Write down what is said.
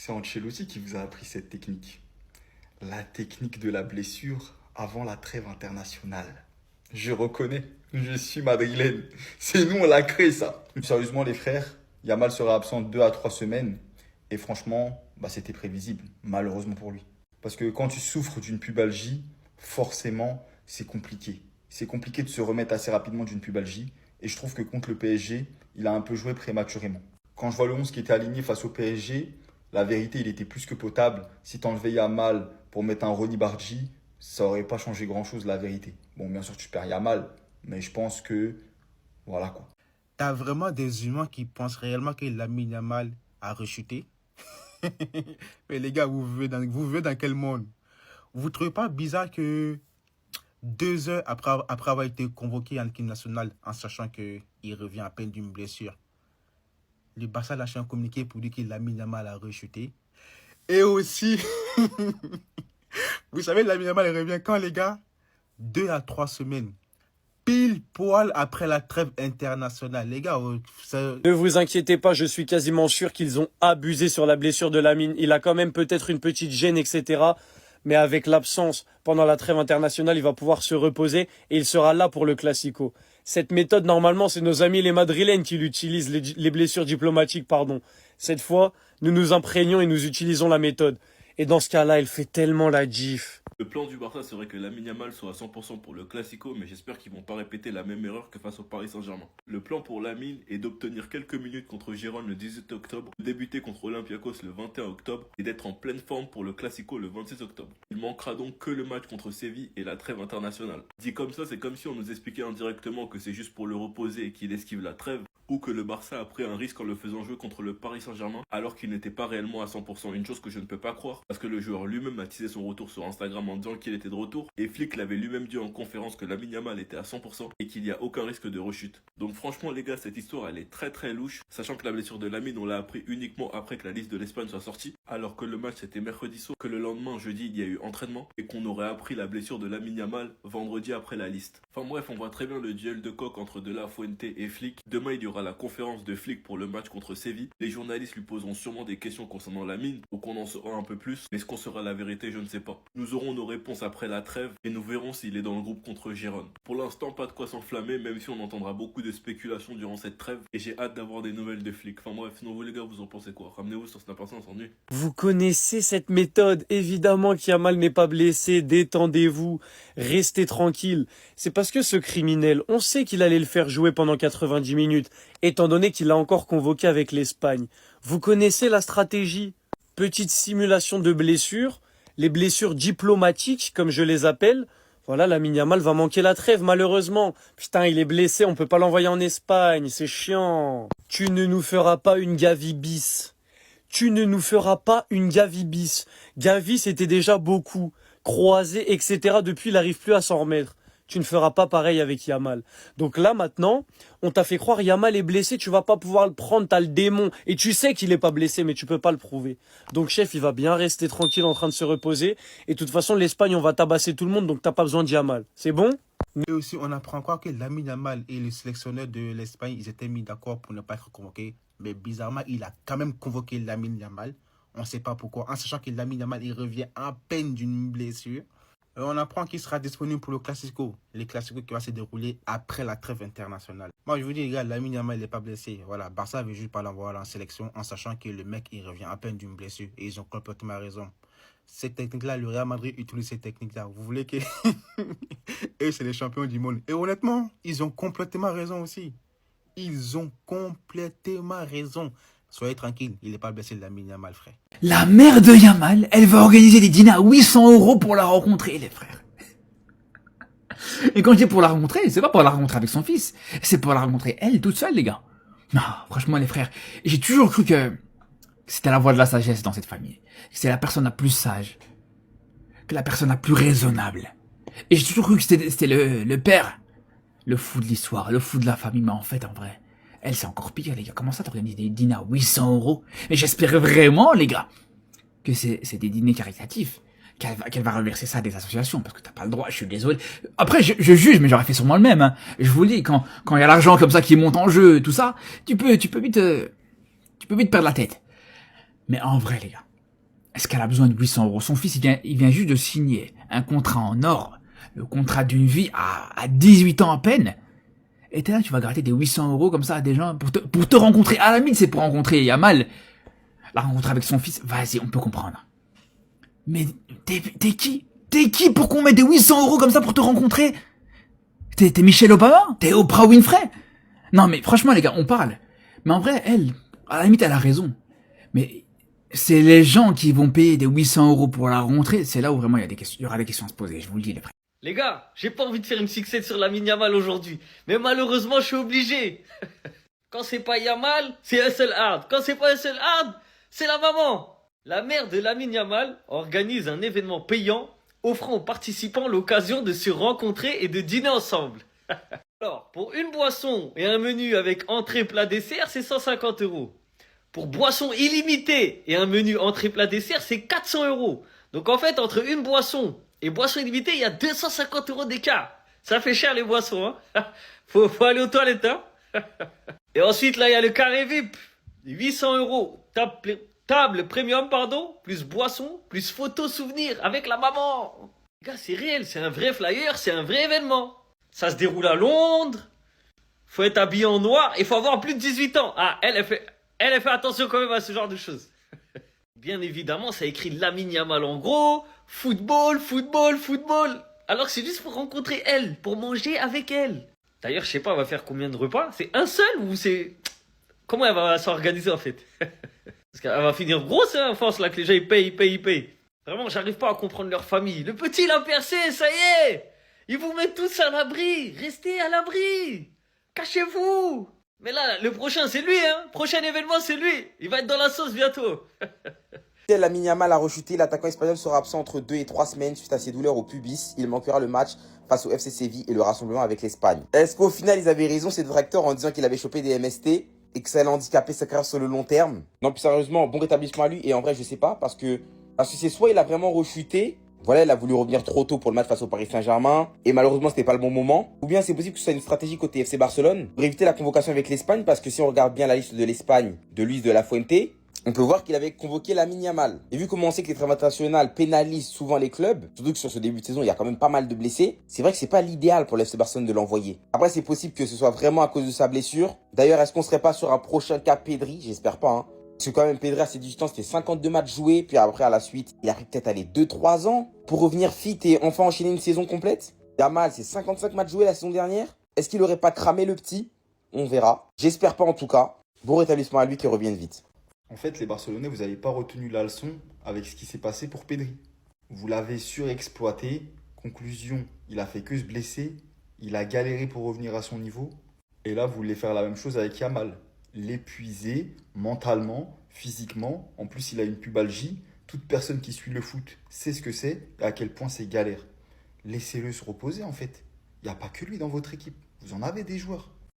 C'est Ancelotti qui vous a appris cette technique. La technique de la blessure avant la trêve internationale. Je reconnais, je suis madrilène. C'est nous, on l'a créé ça. Sérieusement les frères, Yamal sera absent 2 à 3 semaines. Et franchement, c'était prévisible, malheureusement pour lui. Parce que quand tu souffres d'une pubalgie, forcément, c'est compliqué. C'est compliqué de se remettre assez rapidement d'une pubalgie. Et je trouve que contre le PSG, il a un peu joué prématurément. Quand je vois le 11 qui était aligné face au PSG, la vérité, il était plus que potable. Si tu enlevais Yamal pour mettre un Ronny Bargi, ça aurait pas changé grand-chose, la vérité. Bon, bien sûr, tu perds Yamal, mais je pense que... Voilà quoi. T'as vraiment des humains qui pensent réellement que Lamine Yamal a rechuté? Mais les gars, vous vivez dans quel monde? Vous trouvez pas bizarre que 2 heures après avoir été convoqué en équipe nationale, en sachant qu'il revient à peine d'une blessure, le Barça a lâché un communiqué pour dire que Lamine Yamal a rechuté? Et aussi, vous savez, Lamine Yamal revient quand, les gars? 2 à 3 semaines. Pile poil après la trêve internationale. Les gars, Ne vous inquiétez pas, je suis quasiment sûr qu'ils ont abusé sur la blessure de Lamine. Il a quand même peut-être une petite gêne, etc. Mais avec l'absence pendant la trêve internationale, il va pouvoir se reposer et il sera là pour le Classico. Cette méthode, normalement, c'est nos amis les Madrilènes qui l'utilisent, les blessures diplomatiques, pardon. Cette fois, nous nous imprégnons et nous utilisons la méthode. Et dans ce cas-là, elle fait tellement la gif. Le plan du Barça serait que Lamine Yamal soit à 100% pour le Classico, mais j'espère qu'ils vont pas répéter la même erreur que face au Paris Saint-Germain. Le plan pour Lamine est d'obtenir quelques minutes contre Gérone le 18 octobre, de débuter contre Olympiakos le 21 octobre et d'être en pleine forme pour le Classico le 26 octobre. Il manquera donc que le match contre Séville et la trêve internationale. Dit comme ça, c'est comme si on nous expliquait indirectement que c'est juste pour le reposer et qu'il esquive la trêve, ou que le Barça a pris un risque en le faisant jouer contre le Paris Saint-Germain alors qu'il n'était pas réellement à 100%, une chose que je ne peux pas croire parce que le joueur lui-même a teasé son retour sur Instagram en disant qu'il était de retour et Flick l'avait lui-même dit en conférence que Lamine Yamal était à 100% et qu'il n'y a aucun risque de rechute. Donc franchement les gars, cette histoire elle est très très louche, sachant que la blessure de Lamine on l'a appris uniquement après que la liste de l'Espagne soit sortie, alors que le match c'était mercredi soir, que le lendemain jeudi il y a eu entraînement et qu'on aurait appris la blessure de Lamine Yamal vendredi après la liste. Enfin bref, on voit très bien le duel de coq entre De La Fuente et Flick. Demain il y aura la conférence de Flick pour le match contre Séville. Les journalistes lui poseront sûrement des questions concernant Lamine, donc on en saura un peu plus, mais ce qu'on sera la vérité je ne sais pas. Nous aurons nos réponses après la trêve et nous verrons s'il est dans le groupe contre Gérone. Pour l'instant pas de quoi s'enflammer, même si on entendra beaucoup de spéculations durant cette trêve et j'ai hâte d'avoir des nouvelles de Flick. Enfin bref, sinon vous les gars vous en pensez quoi? Ramenez-vous sur Snap Insta, on s'ennuie. Vous connaissez cette méthode. Évidemment qu'Yamal n'est pas blessé. Détendez-vous. Restez tranquille. C'est parce que ce criminel, on sait qu'il allait le faire jouer pendant 90 minutes, étant donné qu'il a encore convoqué avec l'Espagne. Vous connaissez la stratégie. Petite simulation de blessure. Les blessures diplomatiques, comme je les appelle. Voilà, Lamine Yamal va manquer la trêve, malheureusement. Putain, il est blessé, on peut pas l'envoyer en Espagne. C'est chiant. Tu ne nous feras pas une Gavi bis. Tu ne nous feras pas une Gavi bis. Gavi, c'était déjà beaucoup. Croisé, etc. Depuis, il n'arrive plus à s'en remettre. Tu ne feras pas pareil avec Yamal. Donc là, maintenant, on t'a fait croire Yamal est blessé, tu vas pas pouvoir le prendre, t'as le démon. Et tu sais qu'il est pas blessé, mais tu peux pas le prouver. Donc chef, il va bien rester tranquille en train de se reposer. Et de toute façon, l'Espagne, on va tabasser tout le monde, donc t'as pas besoin de Yamal. C'est bon? mais aussi, on apprend encore que Lamine Yamal et le sélectionneur de l'Espagne, ils étaient mis d'accord pour ne pas être convoqués. Mais bizarrement, il a quand même convoqué Lamine Yamal. On ne sait pas pourquoi. En sachant que Lamine Yamal, il revient à peine d'une blessure. On apprend qu'il sera disponible pour le Classico. Le Classico qui va se dérouler après la trêve internationale. Moi, je vous dis, les gars, Lamine Yamal, il n'est pas blessé. Voilà, Barça avait juste pas l'envoyer en sélection en sachant que le mec, il revient à peine d'une blessure. Et ils ont complètement raison. Cette technique-là, le Real Madrid utilise cette technique-là. Vous voulez que... Et c'est les champions du monde. Et honnêtement, ils ont complètement raison aussi. Ils ont complètement raison. Soyez tranquille, il n'est pas blessé, Lamine Yamal, frère. La mère de Yamal, elle va organiser des dîners à 800 € pour la rencontrer, les frères. Et quand je dis pour la rencontrer, c'est pas pour la rencontrer avec son fils, c'est pour la rencontrer elle toute seule, les gars. Non, franchement, les frères, j'ai toujours cru que c'était la voix de la sagesse dans cette famille. Que c'est la personne la plus sage, que la personne la plus raisonnable. Et j'ai toujours cru que c'était le père, le fou de l'histoire, le fou de la famille, mais en fait, en vrai, elle, c'est encore pire, les gars. Comment ça, t'organises des dîners à 800 €? Et j'espère vraiment, les gars, que c'est des dîners caritatifs. Qu'elle va reverser ça à des associations, parce que t'as pas le droit, je suis désolé. Après, je juge, mais j'aurais fait sûrement le même, hein. Je vous le dis, quand il y a l'argent comme ça qui monte en jeu, tout ça, tu peux vite perdre la tête. Mais en vrai, les gars, Est-ce qu'elle a besoin de 800 euros? Son fils, il vient juste de signer un contrat en or, le contrat d'une vie à 18 ans à peine. Et t'es là, tu vas gratter des 800 euros comme ça à des gens pour te rencontrer. À la limite, c'est pour rencontrer Yamal. La rencontre avec son fils, vas-y, on peut comprendre. Mais t'es qui? T'es qui pour qu'on mette des 800 euros comme ça pour te rencontrer? T'es Michelle Obama? T'es Oprah Winfrey? Non mais franchement les gars, on parle. Mais en vrai, elle, à la limite, elle a raison. Mais c'est les gens qui vont payer des 800 euros pour la rencontrer, c'est là où vraiment il y aura des questions à se poser, je vous le dis les frères. Les gars, j'ai pas envie de faire une fixette sur Lamine Yamal aujourd'hui, mais malheureusement je suis obligé. Quand c'est pas Yamal, c'est Hustle Hard. Quand c'est pas Hustle Hard, c'est la maman. La mère de Lamine Yamal organise un événement payant offrant aux participants l'occasion de se rencontrer et de dîner ensemble. Alors, pour une boisson et un menu avec entrée, plat, dessert, c'est 150 euros. Pour boisson illimitée et un menu entrée, plat, dessert, c'est 400 euros. Donc en fait, entre une boisson et boisson illimitée, il y a 250 euros d'écart. Ça fait cher les boissons, hein. Faut aller aux toilettes, hein. Et ensuite, là, il y a le carré VIP. 800 euros. Table premium, pardon. Plus boisson, plus photo souvenir avec la maman. Les gars, c'est réel. C'est un vrai flyer. C'est un vrai événement. Ça se déroule à Londres. Faut être habillé en noir. Et faut avoir plus de 18 ans. Ah, elle fait attention quand même à ce genre de choses. Bien évidemment, ça écrit Lamine Yamal en gros. Football, football, football. Alors que c'est juste pour rencontrer elle. Pour manger avec elle. D'ailleurs, je sais pas, elle va faire combien de repas? C'est un seul ou c'est... Comment elle va s'organiser en fait? Parce qu'elle va finir grosse hein, en France là, que les gens ils payent. Vraiment, j'arrive pas à comprendre leur famille. Le petit l'a percé, ça y est. Ils vous mettent tous à l'abri. Restez à l'abri. Cachez-vous. Mais là, le prochain c'est lui, hein. Prochain événement c'est lui. Il va être dans la sauce bientôt. Lamine Yamal a rechuté, l'attaquant espagnol sera absent entre 2 et 3 semaines suite à ses douleurs au pubis. Il manquera le match face au FC Séville et le rassemblement avec l'Espagne. Est-ce qu'au final ils avaient raison ces détracteurs en disant qu'il avait chopé des MST et que ça allait handicaper sa carrière sur le long terme? Non, plus sérieusement, bon rétablissement à lui. Et en vrai, je sais pas, parce que c'est soit il a vraiment rechuté, voilà, il a voulu revenir trop tôt pour le match face au Paris Saint-Germain et malheureusement c'était pas le bon moment, ou bien c'est possible que ce soit une stratégie côté FC Barcelone pour éviter la convocation avec l'Espagne, parce que si on regarde bien la liste de l'Espagne de Luis de la Fuente, on peut voir qu'il avait convoqué Lamine Yamal. Et vu comment on sait que les trêves internationales pénalisent souvent les clubs, surtout que sur ce début de saison, il y a quand même pas mal de blessés, c'est vrai que c'est pas l'idéal pour l'FC Barcelone de l'envoyer. Après, c'est possible que ce soit vraiment à cause de sa blessure. D'ailleurs, est-ce qu'on serait pas sur un prochain cas Pedri? J'espère pas, hein. Parce que quand même, Pedri à ses 18 ans, c'était 52 matchs joués, puis après, à la suite, il a pris peut-être aller 2-3 ans pour revenir fit et enfin enchaîner une saison complète. Yamal, c'est 55 matchs joués la saison dernière. Est-ce qu'il aurait pas cramé le petit? On verra. J'espère pas en tout cas. Bon rétablissement à lui qui revienne vite. En fait, les Barcelonais, vous n'avez pas retenu la leçon avec ce qui s'est passé pour Pedri. Vous l'avez surexploité. Conclusion, il a fait que se blesser. Il a galéré pour revenir à son niveau. Et là, vous voulez faire la même chose avec Yamal. L'épuiser mentalement, physiquement. En plus, il a une pubalgie. Toute personne qui suit le foot sait ce que c'est et à quel point c'est galère. Laissez-le se reposer en fait. Il n'y a pas que lui dans votre équipe. Vous en avez des joueurs.